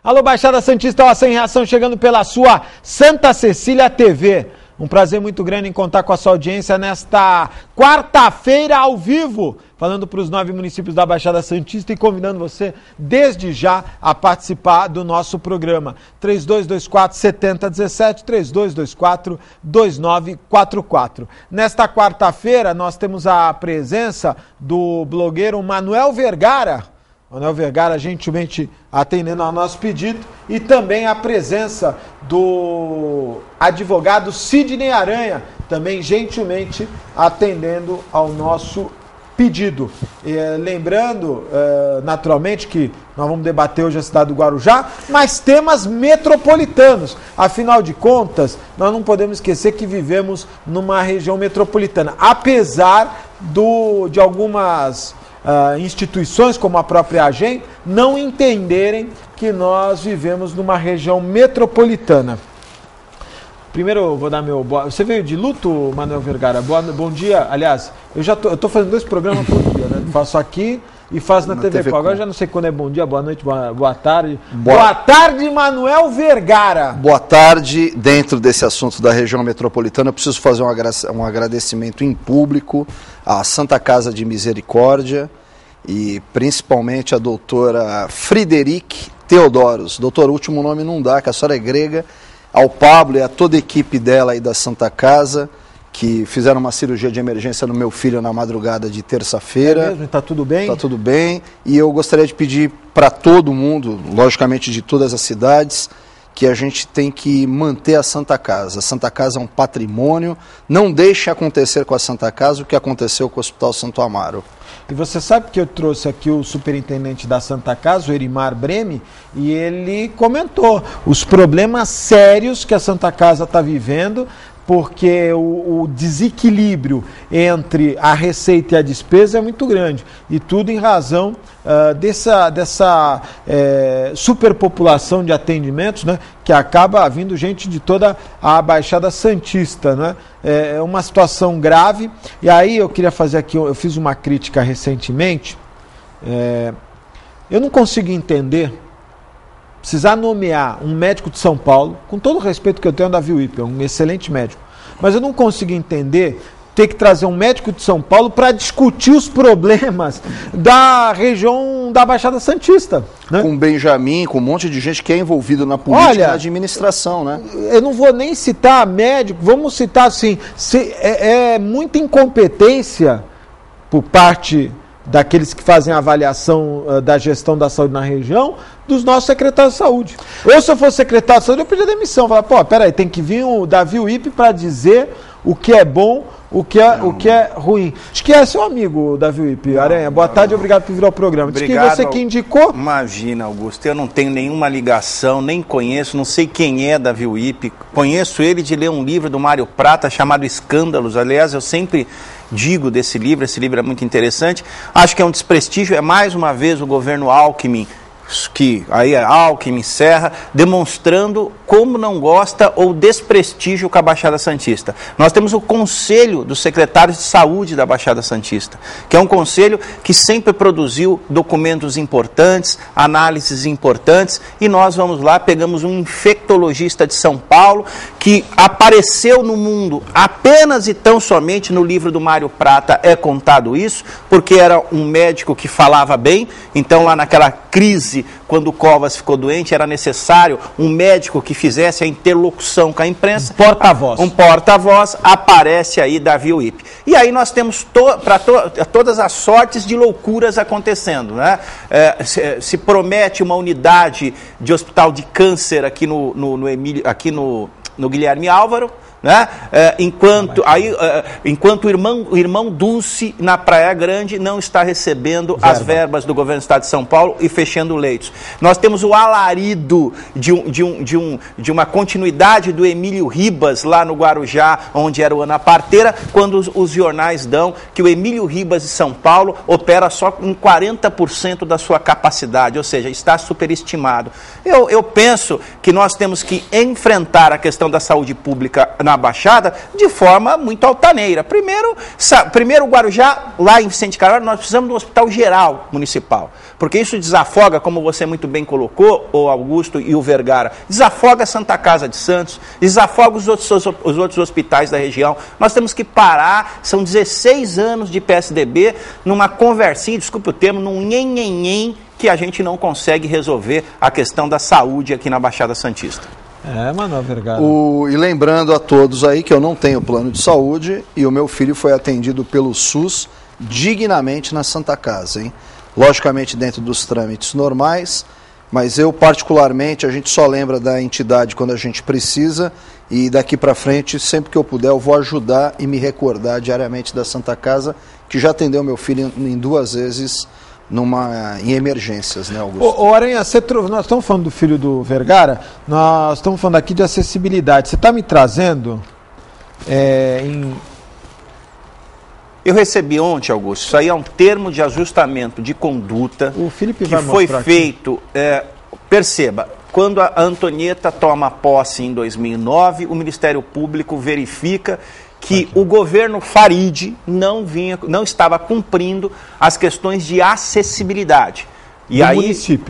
Alô, Baixada Santista, ó, Sem Reação chegando pela sua Santa Cecília TV. Um prazer muito grande em contar com a sua audiência nesta quarta-feira ao vivo, falando para os 9 municípios da Baixada Santista e convidando você desde já a participar do nosso programa. 3224-7017, 3224-2944. Nesta quarta-feira nós temos a presença do blogueiro Manuel Vergara. Manuel Vergara gentilmente atendendo ao nosso pedido e também a presença do advogado Sidney Aranha, também gentilmente atendendo ao nosso pedido. Lembrando, naturalmente, que nós vamos debater hoje a cidade do Guarujá, mas temas metropolitanos. Afinal de contas, nós não podemos esquecer que vivemos numa região metropolitana, apesar de algumas instituições como a própria AGEM não entenderem que nós vivemos numa região metropolitana. Primeiro eu vou dar meu boa... Você veio de luto, Manuel Vergara? Bom dia. Aliás, eu tô fazendo 2 programas por dia, né? Faço aqui e faço na TV Com. Agora eu já não sei quando é bom dia, boa noite, boa tarde. Boa tarde, Manuel Vergara. Boa tarde. Dentro desse assunto da região metropolitana, eu preciso fazer um agradecimento em público à Santa Casa de Misericórdia e principalmente a doutora Frideric Theodoros. Doutor, o último nome não dá, que a senhora é grega. Ao Pablo e a toda a equipe dela aí da Santa Casa, que fizeram uma cirurgia de emergência no meu filho na madrugada de terça-feira. É mesmo? Tá tudo bem? Tá tudo bem. E eu gostaria de pedir para todo mundo, logicamente de todas as cidades, que a gente tem que manter a Santa Casa. A Santa Casa é um patrimônio. Não deixe acontecer com a Santa Casa o que aconteceu com o Hospital Santo Amaro. E você sabe que eu trouxe aqui o superintendente da Santa Casa, o Erimar Breme, e ele comentou os problemas sérios que a Santa Casa está vivendo, porque o desequilíbrio entre a receita e a despesa é muito grande. E tudo em razão dessa superpopulação de atendimentos, né, que acaba vindo gente de toda a Baixada Santista. Né? É uma situação grave. E aí eu queria fazer aqui, eu fiz uma crítica recentemente. Eu não consigo entender, precisar nomear um médico de São Paulo, com todo o respeito que eu tenho ao Davi Wipper, um excelente médico, mas eu não consigo entender ter que trazer um médico de São Paulo para discutir os problemas da região da Baixada Santista. Né? Com o Benjamin, com um monte de gente que é envolvido na política e na administração, né? Eu não vou nem citar médico, vamos citar assim, muita incompetência por parte daqueles que fazem a avaliação da gestão da saúde na região, dos nossos secretários de saúde. Ou se eu fosse secretário de saúde, eu pedia demissão. Falar, peraí, tem que vir o Davi Wipper para dizer o que é bom, o que é ruim. Acho que é seu amigo, Davi Wipper. Aranha, boa tarde e obrigado por vir ao programa. Obrigado. Diz que você que indicou. Imagina, Augusto, eu não tenho nenhuma ligação, nem conheço, não sei quem é Davi Wipper. Conheço ele de ler um livro do Mário Prata chamado Escândalos. Aliás, eu sempre digo desse livro, esse livro é muito interessante. Acho que é um desprestígio, é mais uma vez o governo Alckmin, que aí é Alckmin, Serra, demonstrando como não gosta ou desprestígio com a Baixada Santista. Nós temos o Conselho dos Secretários de Saúde da Baixada Santista, que é um conselho que sempre produziu documentos importantes, análises importantes, e nós vamos lá, pegamos um infectologista de São Paulo, que apareceu no mundo apenas e tão somente no livro do Mário Prata, é contado isso, porque era um médico que falava bem, então lá naquela crise, quando o Covas ficou doente, era necessário um médico que fizesse a interlocução com a imprensa. Um porta-voz, aparece aí Davi Wipper. E aí nós temos todas as sortes de loucuras acontecendo. Né? Se promete uma unidade de hospital de câncer aqui no Guilherme Álvaro, né? Enquanto o irmão Dulce, na Praia Grande, não está recebendo as verbas do governo do estado de São Paulo e fechando leitos. Nós temos o alarido de uma continuidade do Emílio Ribas, lá no Guarujá, onde era o Ana Parteira, quando os jornais dão que o Emílio Ribas de São Paulo opera só com 40% da sua capacidade, ou seja, está superestimado. Eu penso que nós temos que enfrentar a questão da saúde pública na na Baixada de forma muito altaneira. Primeiro o Guarujá, lá em Vicente Carvalho, nós precisamos de um hospital geral municipal, porque isso desafoga, como você muito bem colocou, o Augusto e o Vergara, desafoga a Santa Casa de Santos, desafoga os outros hospitais da região. Nós temos que parar, são 16 anos de PSDB, numa conversinha, desculpe o termo, num nhenhenhen, que a gente não consegue resolver a questão da saúde aqui na Baixada Santista. Manuel Vergara. E lembrando a todos aí que eu não tenho plano de saúde e o meu filho foi atendido pelo SUS dignamente na Santa Casa, hein? Logicamente dentro dos trâmites normais, mas eu particularmente, a gente só lembra da entidade quando a gente precisa e daqui para frente, sempre que eu puder, eu vou ajudar e me recordar diariamente da Santa Casa, que já atendeu meu filho em 2 vezes em emergências, né, Augusto? Ô Aranha, nós estamos falando do filho do Vergara, nós estamos falando aqui de acessibilidade. Você está me trazendo Eu recebi ontem, Augusto, isso aí é um termo de ajustamento de conduta o Felipe que foi feito, perceba, quando a Antonieta toma posse em 2009, o Ministério Público verifica que o governo Farid não estava cumprindo as questões de acessibilidade.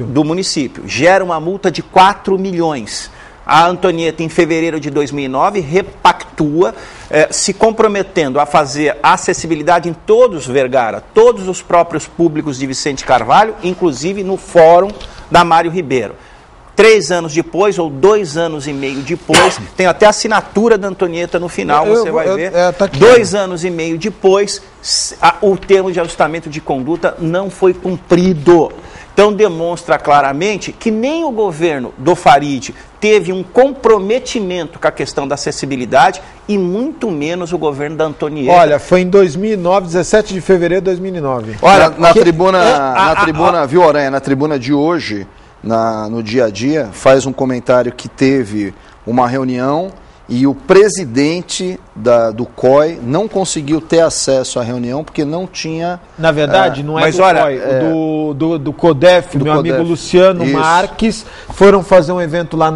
Do município. Gera uma multa de 4 milhões. A Antonieta, em fevereiro de 2009, repactua, se comprometendo a fazer acessibilidade em todos, Vergara, todos os próprios públicos de Vicente Carvalho, inclusive no fórum da Mário Ribeiro. 3 anos depois, ou 2 anos e meio depois, tem até a assinatura da Antonieta no final, você vai ver. Tá aqui, 2 anos e meio depois, o termo de ajustamento de conduta não foi cumprido. Então demonstra claramente que nem o governo do Farid teve um comprometimento com a questão da acessibilidade e muito menos o governo da Antonieta. Olha, foi em 2009, 17 de fevereiro de 2009. Olha, na tribuna, viu, Aranha, na tribuna de hoje, no dia a dia, faz um comentário que teve uma reunião e o presidente do COI não conseguiu ter acesso à reunião porque não tinha... Na verdade, não é do COI, do CODEF, meu amigo Luciano Marques, foram fazer um evento lá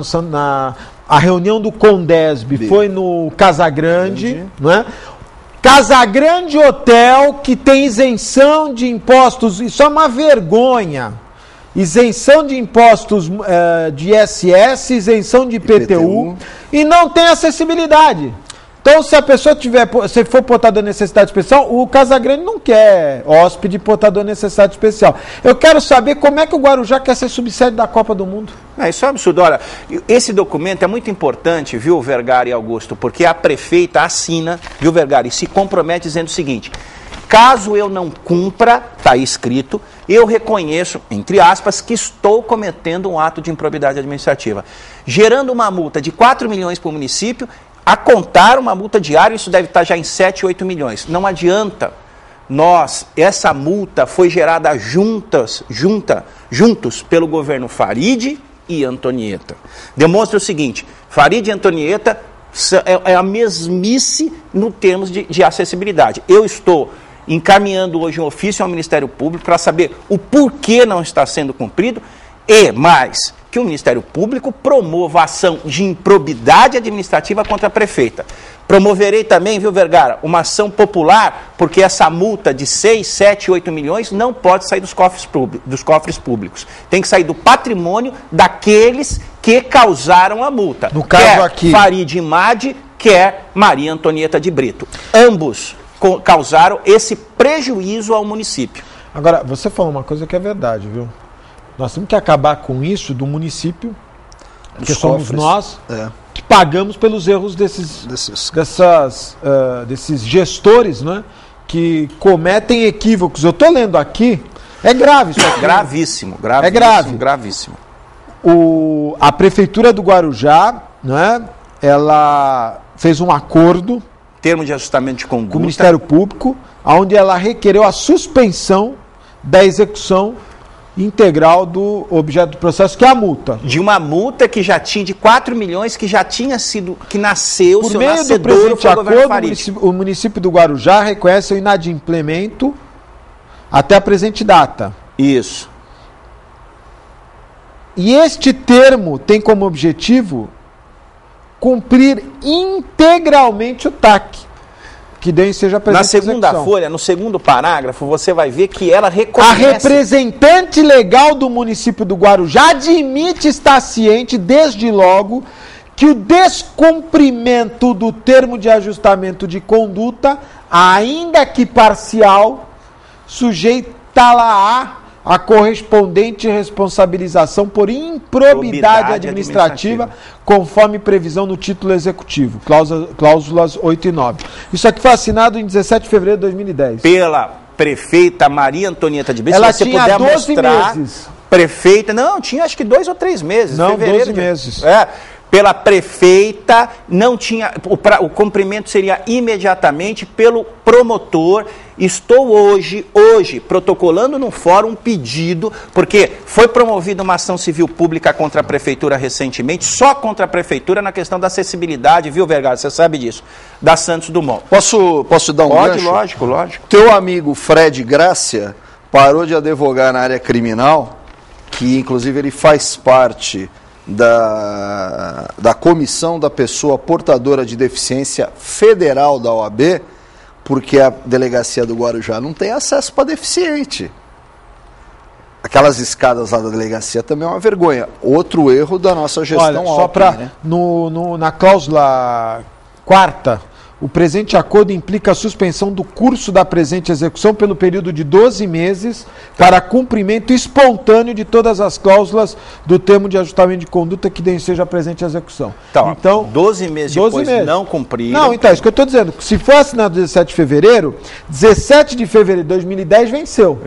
a reunião do Condesb foi no Casagrande, não é? Casagrande Hotel, que tem isenção de impostos, isso é uma vergonha. Isenção de impostos de ISS, isenção de IPTU e não tem acessibilidade. Então, se a pessoa se for portador de necessidade especial, o Casagrande não quer hóspede portador de necessidade especial. Eu quero saber como é que o Guarujá quer ser subsede da Copa do Mundo. Isso é um absurdo. Olha, esse documento é muito importante, viu, Vergara e Augusto, porque a prefeita assina, viu, Vergara, e se compromete dizendo o seguinte: caso eu não cumpra, está aí escrito, eu reconheço, entre aspas, que estou cometendo um ato de improbidade administrativa, gerando uma multa de 4 milhões para o município, a contar uma multa diária, isso deve estar já em 7, 8 milhões. Não adianta. Essa multa foi gerada juntos pelo governo Farid e Antonieta. Demonstra o seguinte: Farid e Antonieta é a mesmice no termos de acessibilidade. Eu estou encaminhando hoje um ofício ao Ministério Público para saber o porquê não está sendo cumprido e mais que o Ministério Público promova ação de improbidade administrativa contra a prefeita. Promoverei também, viu, Vergara, uma ação popular, porque essa multa de 6, 7, 8 milhões não pode sair dos cofres públicos. Tem que sair do patrimônio daqueles que causaram a multa. No caso aqui, Farid Imad, quer Maria Antonieta de Brito. Ambos causaram esse prejuízo ao município. Agora, você falou uma coisa que é verdade, viu? Nós temos que acabar com isso do município, porque somos nós que pagamos pelos erros desses gestores, né, que cometem equívocos. Eu estou lendo aqui, é grave isso aqui. Gravíssimo. É grave. Gravíssimo. A Prefeitura do Guarujá, né, ela fez um acordo, termo de ajustamento de conduta, com o Ministério Público, onde ela requereu a suspensão da execução integral do objeto do processo, que é a multa. De uma multa que já tinha de 4 milhões, que já tinha sido, que nasceu, por meio do presente acordo, o município do Guarujá reconhece o inadimplemento até a presente data. Isso. E este termo tem como objetivo cumprir integralmente o TAC, que dê enseja presente na segunda folha, no segundo parágrafo, você vai ver que ela reconhece... A representante legal do município do Guarujá admite estar ciente, desde logo, que o descumprimento do termo de ajustamento de conduta, ainda que parcial, sujeita-la a correspondente responsabilização por improbidade administrativa, conforme previsão no título executivo, cláusulas 8 e 9. Isso aqui foi assinado em 17 de fevereiro de 2010. Pela prefeita Maria Antonieta de Brito, ela se você tinha puder 12 mostrar, meses. Prefeita, não, tinha acho que 2 ou 3 meses. Não, fevereiro 12 meses. Pela prefeita, não tinha, o cumprimento seria imediatamente pelo promotor. Estou hoje, protocolando no fórum um pedido, porque foi promovida uma ação civil pública contra a prefeitura recentemente, só contra a prefeitura na questão da acessibilidade, viu, Vergara? Você sabe disso, da Santos Dumont. Posso dar um gancho? Lógico. Teu amigo Fred Grácia parou de advogar na área criminal, que inclusive ele faz parte da comissão da pessoa portadora de deficiência federal da OAB, porque a delegacia do Guarujá não tem acesso para deficiente. Aquelas escadas lá da delegacia também é uma vergonha. Outro erro da nossa gestão. Olha, só para na cláusula 4ª, o presente acordo implica a suspensão do curso da presente execução pelo período de 12 meses para cumprimento espontâneo de todas as cláusulas do termo de ajustamento de conduta que deem seja a presente execução. Então 12 meses depois não cumpriram. Não, então, isso que eu estou dizendo. Se for assinado 17 de fevereiro, 17 de fevereiro de 2010 venceu.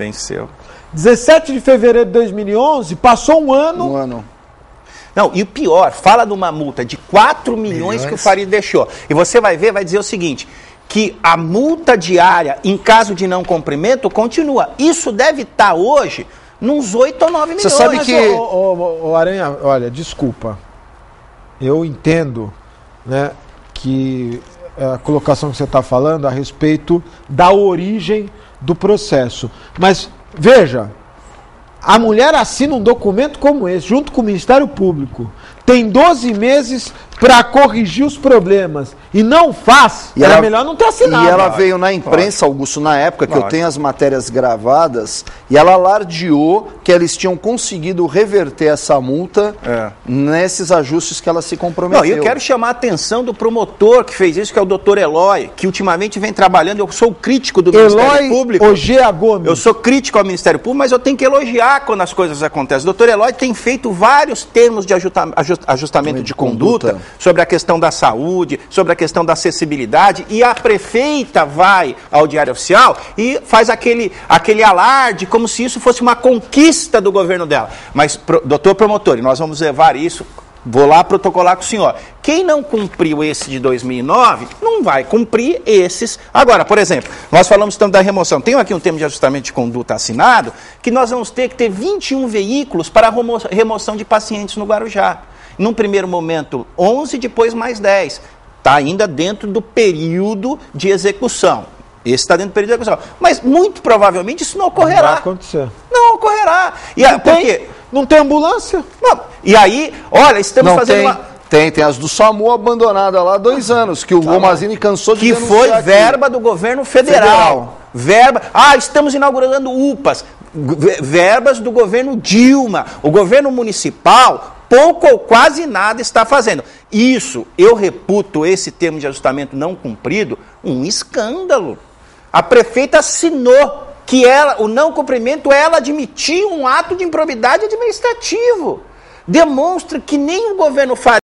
17 de fevereiro de 2011, passou um ano. Não, e o pior, fala de uma multa de 4 milhões que o Farid deixou. E você vai dizer o seguinte, que a multa diária, em caso de não cumprimento, continua. Isso deve estar hoje nos 8 ou 9 milhões. Você sabe que... Aranha, olha, desculpa. Eu entendo, né, que a colocação que você está falando a respeito da origem do processo. Mas, veja... A mulher assina um documento como esse, junto com o Ministério Público. Tem 12 meses para corrigir os problemas. E não faz, era melhor não ter assinado. E ela veio na imprensa, Augusto, na época, que eu tenho as matérias gravadas, e ela alardeou que eles tinham conseguido reverter essa multa nesses ajustes que ela se comprometeu. Não, eu quero chamar a atenção do promotor que fez isso, que é o doutor Eloy, que ultimamente vem trabalhando. Eu sou crítico do Ministério Público. Ogea Gomes. Eu sou crítico ao Ministério Público, mas eu tenho que elogiar quando as coisas acontecem. O doutor Eloy tem feito vários termos de ajustamento de conduta sobre a questão da saúde, sobre a questão da acessibilidade, e a prefeita vai ao Diário Oficial e faz aquele alarde como se isso fosse uma conquista do governo dela. Mas, doutor promotor, e nós vamos levar isso, vou lá protocolar com o senhor. Quem não cumpriu esse de 2009, não vai cumprir esses. Agora, por exemplo, nós falamos tanto da remoção. Tem aqui um termo de ajustamento de conduta assinado, que nós vamos ter que ter 21 veículos para a remoção de pacientes no Guarujá. Num primeiro momento, 11, depois mais 10. Está ainda dentro do período de execução. Esse está dentro do período de execução. Mas, muito provavelmente, isso não ocorrerá. Não vai acontecer. Não ocorrerá. E não tem ambulância? Não. E aí, olha, estamos fazendo uma... Tem as do SAMU abandonada lá há 2 anos, que o Gomazini cansou de denunciar. Que foi verba do governo federal. Verba... estamos inaugurando UPAs. Verbas do governo Dilma. O governo municipal... pouco ou quase nada está fazendo. Isso, eu reputo esse termo de ajustamento não cumprido um escândalo. A prefeita assinou que o não cumprimento, ela admitiu um ato de improbidade administrativo. Demonstra que nem o governo Farid